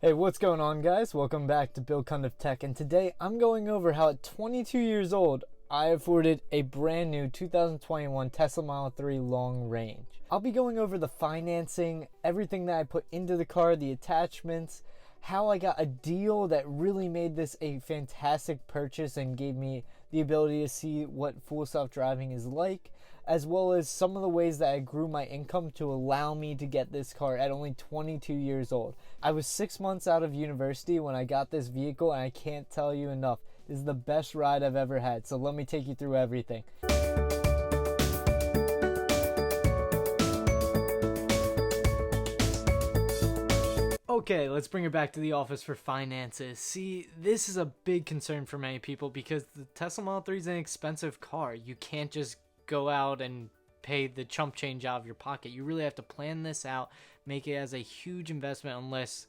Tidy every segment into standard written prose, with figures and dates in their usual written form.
Hey, what's going on, guys? Welcome back to Cundiff Tech, and today I'm going over how at 22 years old I afforded a brand new 2021 Tesla Model 3 long range. I'll be going over the financing, everything that I put into the car, the attachments, how I got a deal that really made this a fantastic purchase and gave me the ability to see what full self-driving is like, as well as some of the ways that I grew my income to allow me to get this car at only 22 years old. I was 6 months out of university when I got this vehicle, and I can't tell you enough. This is the best ride I've ever had, so let me take you through everything. Okay, let's bring it back to the office for finances. See, this is a big concern for many people because the Tesla Model 3 is an expensive car. You can't just go out and pay the chump change out of your pocket. You really have to plan this out, make it as a huge investment unless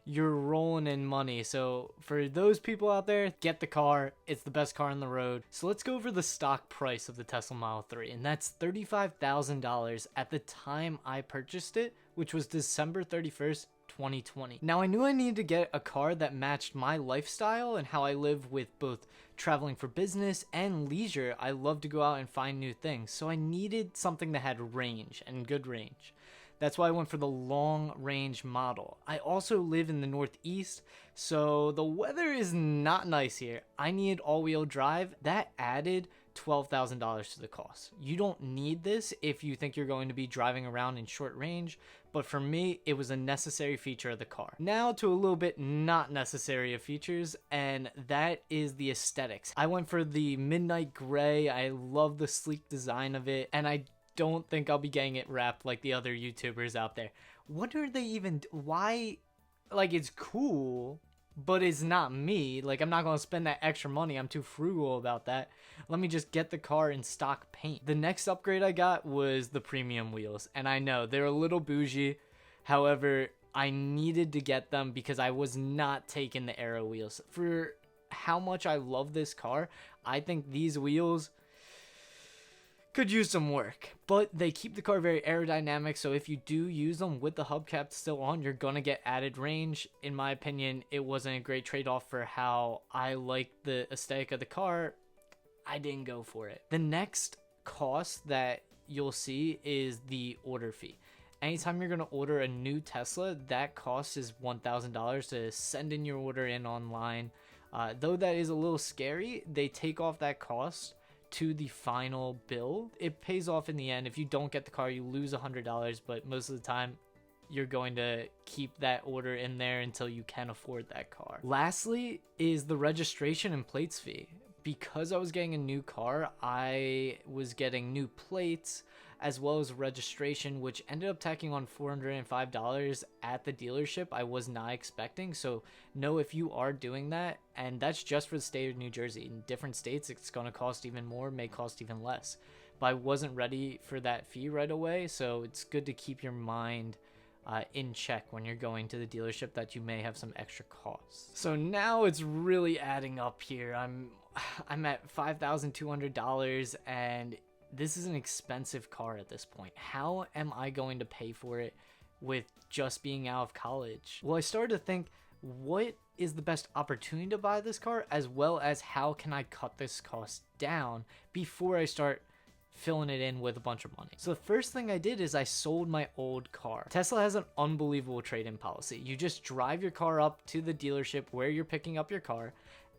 you're rolling in money. So for those people out there, get the car. It's the best car on the road. So let's go over the stock price of the Tesla Model 3, and that's $35,000 at the time I purchased it, which was December 31st, 2020. Now I knew I needed to get a car that matched my lifestyle and how I live with both traveling for business and leisure. I love to go out and find new things. So I needed something that had range and good range. That's why I went for the long range model. I also live in the Northeast, so the weather is not nice here. I needed all-wheel drive. That added $12,000 to the cost. You don't need this if you think you're going to be driving around in short range, but for me, it was a necessary feature of the car. Now to a little bit not necessary of features, and that is the aesthetics. I went for the midnight gray. I love the sleek design of it, and I don't think I'll be getting it wrapped like the other YouTubers out there. What are they even, why, like, it's cool, but it's not me. Like, I'm not going to spend that extra money. I'm too frugal about that. Let me just get the car in stock paint. The next upgrade I got was the premium wheels, and I know they're a little bougie. However, I needed to get them because I was not taking the Aero wheels. For how much I love this car, I think these wheels could use some work, but they keep the car very aerodynamic, so if you do use them with the hubcap still on, you're gonna get added range. In my opinion, it wasn't a great trade-off for how I like the aesthetic of the car. I didn't go for it. The next cost that you'll see is the order fee. Anytime you're gonna order a new Tesla, that cost is $1,000 to send in your order in online. Though that is a little scary, they take off that cost to the final bill. It pays off in the end. If you don't get the car, you lose $100, but most of the time you're going to keep that order in there until you can afford that car. Lastly is the registration and plates fee. Because I was getting a new car, I was getting new plates as well as registration, which ended up tacking on $405 at the dealership. I was not expecting. So know if you are doing that, and that's just for the state of New Jersey. In different states, it's going to cost even more, may cost even less. But I wasn't ready for that fee right away, so it's good to keep your mind in check when you're going to the dealership that you may have some extra costs. So now it's really adding up here. I'm at $5,200, and this is an expensive car at this point. How am I going to pay for it with just being out of college? Well, I started to think, what is the best opportunity to buy this car, as well as how can I cut this cost down before I start filling it in with a bunch of money. So the first thing I did is I sold my old car. Tesla has an unbelievable trade-in policy. You just drive your car up to the dealership where you're picking up your car,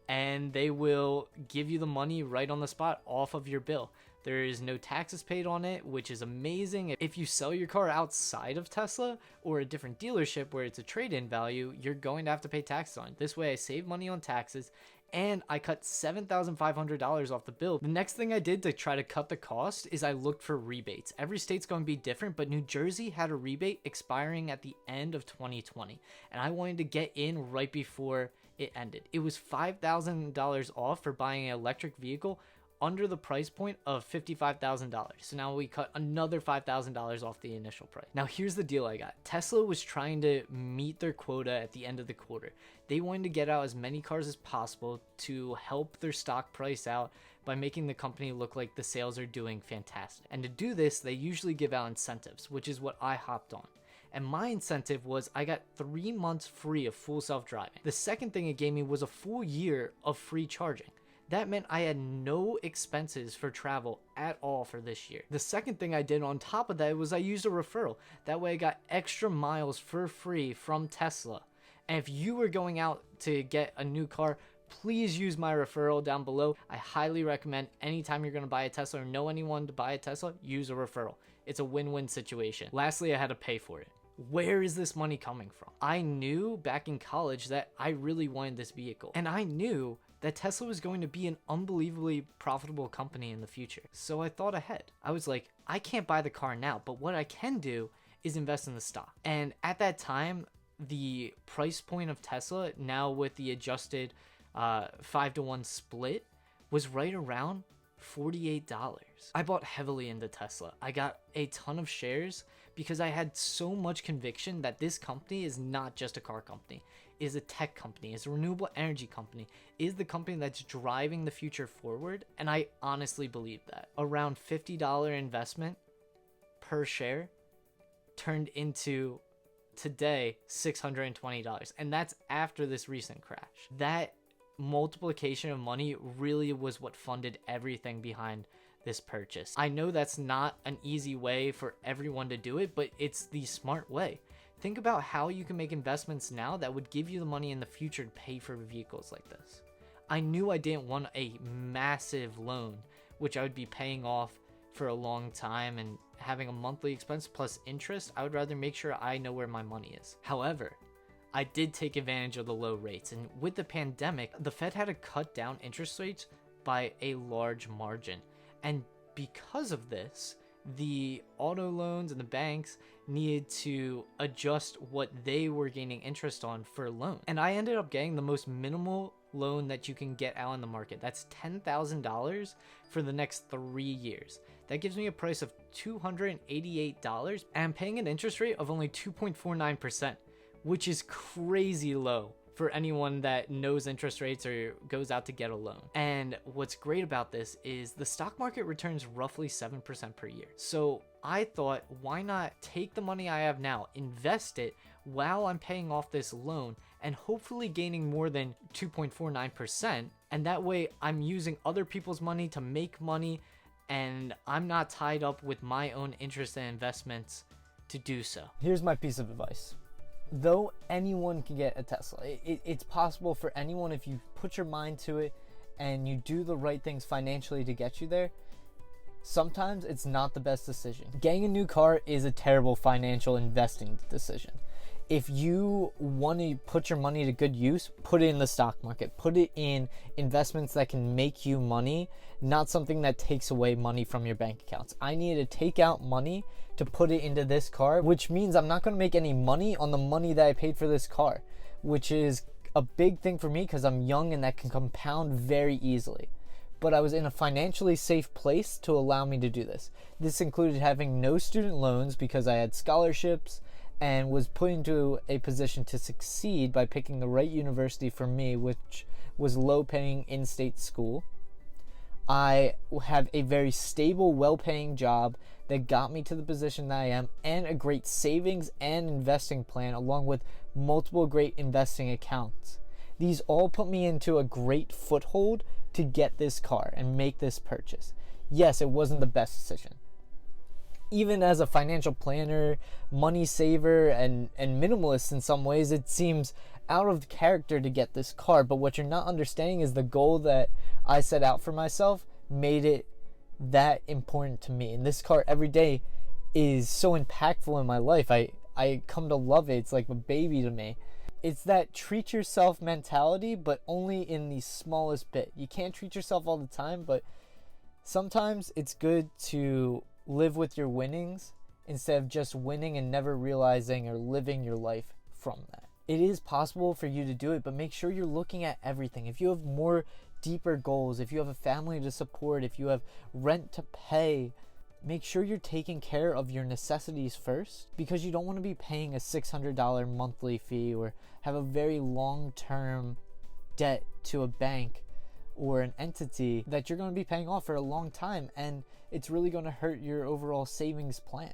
and they will give you the money right on the spot off of your bill. There is no taxes paid on it, which is amazing. If you sell your car outside of Tesla or a different dealership where it's a trade-in value, you're going to have to pay taxes on it. This way I save money on taxes, and I cut $7,500 off the bill. The next thing I did to try to cut the cost is I looked for rebates. Every state's going to be different, but New Jersey had a rebate expiring at the end of 2020, and I wanted to get in right before it ended. It was $5,000 off for buying an electric vehicle under the price point of $55,000. So now we cut another $5,000 off the initial price. Now here's the deal I got. Tesla was trying to meet their quota at the end of the quarter. They wanted to get out as many cars as possible to help their stock price out by making the company look like the sales are doing fantastic. And to do this, they usually give out incentives, which is what I hopped on. And my incentive was I got 3 months free of full self-driving. The second thing it gave me was a full year of free charging. That meant I had no expenses for travel at all for this year. The second thing I did on top of that was I used a referral. That way I got extra miles for free from Tesla. And if you were going out to get a new car, please use my referral down below. I highly recommend anytime you're going to buy a Tesla or know anyone to buy a Tesla, use a referral. It's a win-win situation. Lastly, I had to pay for it. Where is this money coming from? I knew back in college that I really wanted this vehicle. And I knew that Tesla was going to be an unbelievably profitable company in the future. So I thought ahead. I was like, I can't buy the car now, but what I can do is invest in the stock. And at that time, the price point of Tesla, now with the adjusted 5-to-1 split, was right around $48. I bought heavily into Tesla. I got a ton of shares because I had so much conviction that this company is not just a car company, is a tech company, is a renewable energy company, is the company that's driving the future forward. And I honestly believe that. Around $50 investment per share turned into today $620. And that's after this recent crash. That multiplication of money really was what funded everything behind this purchase. I know that's not an easy way for everyone to do it, but it's the smart way. Think about how you can make investments now that would give you the money in the future to pay for vehicles like this. I knew I didn't want a massive loan, which I would be paying off for a long time and having a monthly expense plus interest. I would rather make sure I know where my money is. However, I did take advantage of the low rates, and with the pandemic, the Fed had to cut down interest rates by a large margin. And because of this, the auto loans and the banks needed to adjust what they were gaining interest on for a loan. And I ended up getting the most minimal loan that you can get out in the market. That's $10,000 for the next 3 years. That gives me a price of $288, and I'm paying an interest rate of only 2.49%, which is crazy low for anyone that knows interest rates or goes out to get a loan. And what's great about this is the stock market returns roughly 7% per year. So I thought, why not take the money I have now, invest it while I'm paying off this loan, and hopefully gaining more than 2.49%. And that way I'm using other people's money to make money, and I'm not tied up with my own interest and investments to do so. Here's my piece of advice. Though anyone can get a Tesla, it's possible for anyone if you put your mind to it and you do the right things financially to get you there. Sometimes it's not the best decision. Getting a new car is a terrible financial investing decision. If you want to put your money to good use, put it in the stock market. Put it in investments that can make you money, not something that takes away money from your bank accounts. I needed to take out money to put it into this car, which means I'm not going to make any money on the money that I paid for this car, which is a big thing for me because I'm young and that can compound very easily. But I was in a financially safe place to allow me to do this. This included having no student loans because I had scholarships, and was put into a position to succeed by picking the right university for me, which was low-paying in-state school. I have a very stable, well-paying job that got me to the position that I am, and a great savings and investing plan, along with multiple great investing accounts. These all put me into a great foothold to get this car and make this purchase. Yes, it wasn't the best decision. Even as a financial planner, money saver, and minimalist in some ways, it seems out of character to get this car. But what you're not understanding is the goal that I set out for myself made it that important to me. And this car every day is so impactful in my life. I come to love it. It's like a baby to me. It's that treat yourself mentality, but only in the smallest bit. You can't treat yourself all the time, but sometimes it's good to live with your winnings instead of just winning and never realizing or living your life from that. It is possible for you to do it, but make sure you're looking at everything. If you have more deeper goals, if you have a family to support, if you have rent to pay, make sure you're taking care of your necessities first, because you don't want to be paying a $600 monthly fee or have a very long-term debt to a bank or an entity that you're going to be paying off for a long time, and it's really going to hurt your overall savings plans.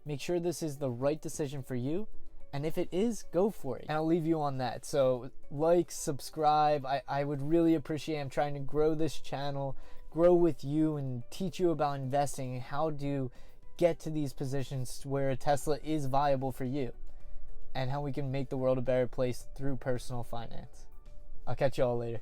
Make sure this is the right decision for you. And if it is, go for it. And I'll leave you on that. So like, subscribe. I would really appreciate it. I'm trying to grow this channel, grow with you, and teach you about investing and how to get to these positions where a Tesla is viable for you, and how we can make the world a better place through personal finance. I'll catch you all later.